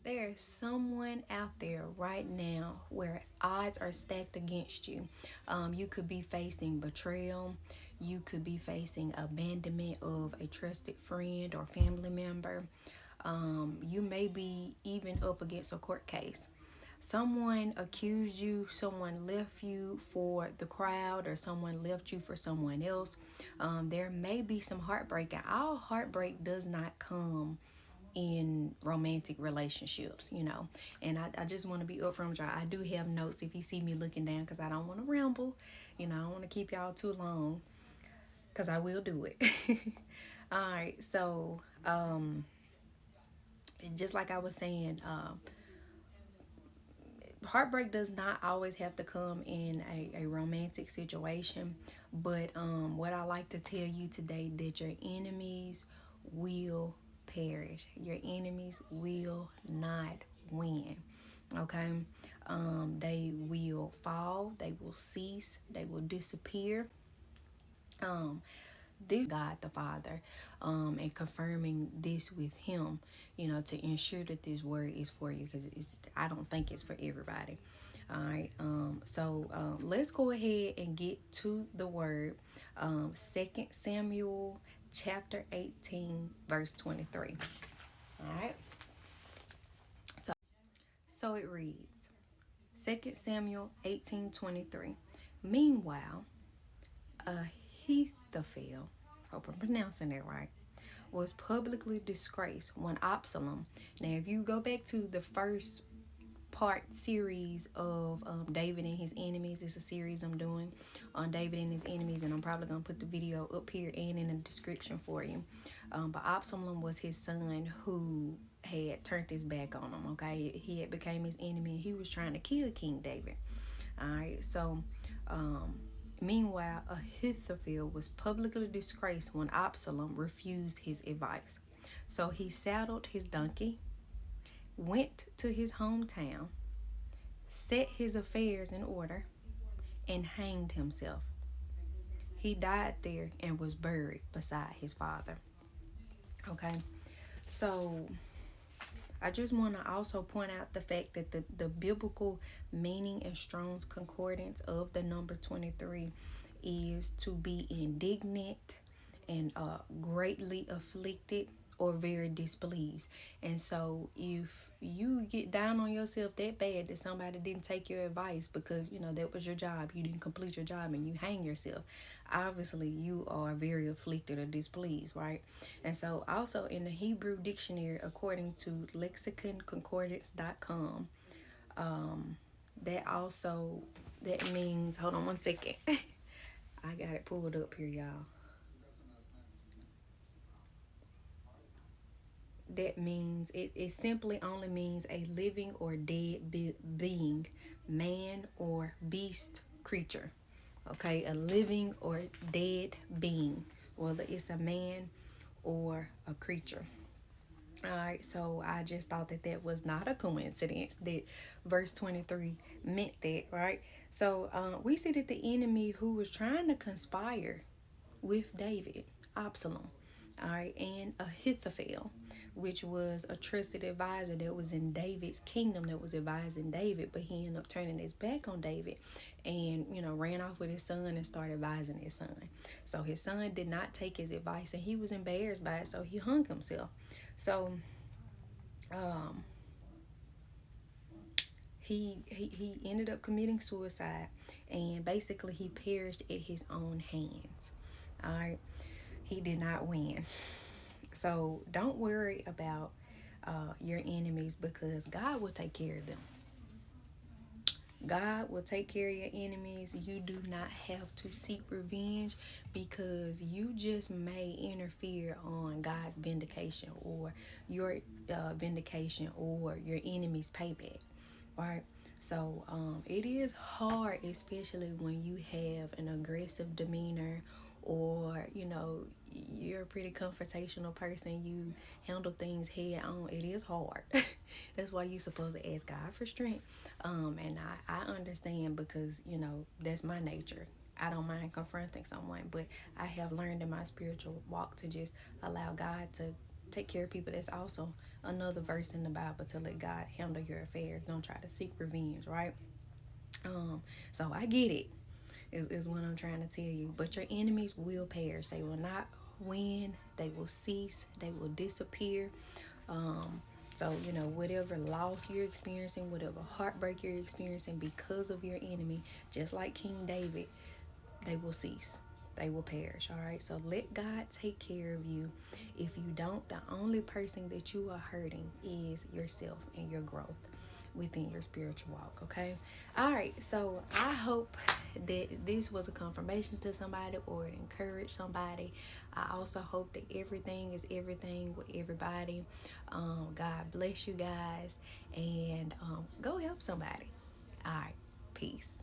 there is someone out there right now where odds are stacked against you. You could be facing betrayal. You could be facing abandonment of a trusted friend or family member. You may be even up against a court case. Someone accused you, someone left you for the crowd, or someone left you for someone else. There may be some heartbreak, and all heartbreak does not come in romantic relationships, you know. And I just want to be upfront with y'all. I do have notes if you see me looking down, because I don't want to ramble. You know, I don't want to keep y'all too long, because I will do it. All right, so just like I was saying, heartbreak does not always have to come in a romantic situation. But what I like to tell you today, that your enemies will perish. Your enemies will not win. Okay. They will fall, they will cease, they will disappear. um this God the Father, and confirming this with Him, you know, to ensure that this word is for you, because I don't think it's for everybody. All right. Let's go ahead and get to the word. 2 Samuel chapter 18, verse 23. All right. So it reads, 2 Samuel 18:23. Meanwhile, Ahithophel, hope I'm pronouncing that right, was publicly disgraced when Absalom. Now, if you go back to the first part series of David and his enemies, it's a series I'm doing on David and his enemies, and I'm probably gonna put the video up here and in the description for you. But Absalom was his son who had turned his back on him. Okay, he had became his enemy, and he was trying to kill King David. All right, so meanwhile, Ahithophel was publicly disgraced when Absalom refused his advice. So he saddled his donkey, went to his hometown, set his affairs in order, and hanged himself. He died there and was buried beside his father. Okay, so I just want to also point out the fact that the biblical meaning in Strong's Concordance of the number 23 is to be indignant and greatly afflicted or very displeased. And so if you get down on yourself that bad that somebody didn't take your advice, because you know that was your job, you didn't complete your job, and you hang yourself, obviously you are very afflicted or displeased, right? And so also in the Hebrew dictionary, according to lexiconconcordance.com, that means, hold on one second. I got it pulled up here, y'all. That means, it simply only means a living or dead being, man or beast, creature. Okay, a living or dead being, whether it's a man or a creature. All right, so I just thought that that was not a coincidence that verse 23 meant that, right? So we see that the enemy who was trying to conspire with David, Absalom, all right, and Ahithophel, which was a trusted advisor that was in David's kingdom, that was advising David, but he ended up turning his back on David and, you know, ran off with his son and started advising his son. So his son did not take his advice, and he was embarrassed by it, so he hung himself. So he ended up committing suicide, and basically he perished at his own hands. All right, he did not win. So don't worry about your enemies, because God will take care of them. God will take care of your enemies. You do not have to seek revenge, because you just may interfere on God's vindication, or your vindication, or your enemy's payback, right? So it is hard, especially when you have an aggressive demeanor, or you know, you're a pretty confrontational person, you handle things head on. It is hard. That's why you're supposed to ask God for strength. And I understand, because you know that's my nature. I don't mind confronting someone, but I have learned in my spiritual walk to just allow God to take care of people that's also another verse in the Bible to let God handle your affairs. Don't try to seek revenge, right? So I get it, is what I'm trying to tell you. But your enemies will perish. They will not win. They will cease. They will disappear. So, whatever loss you're experiencing, whatever heartbreak you're experiencing because of your enemy, just like King David, they will cease. They will perish. All right. So let God take care of you. If you don't, the only person that you are hurting is yourself and your growth within your spiritual walk. Okay. All right. So I hope that this was a confirmation to somebody or it encouraged somebody. I also hope that everything is everything with everybody. God bless you guys, and go help somebody. All right. Peace.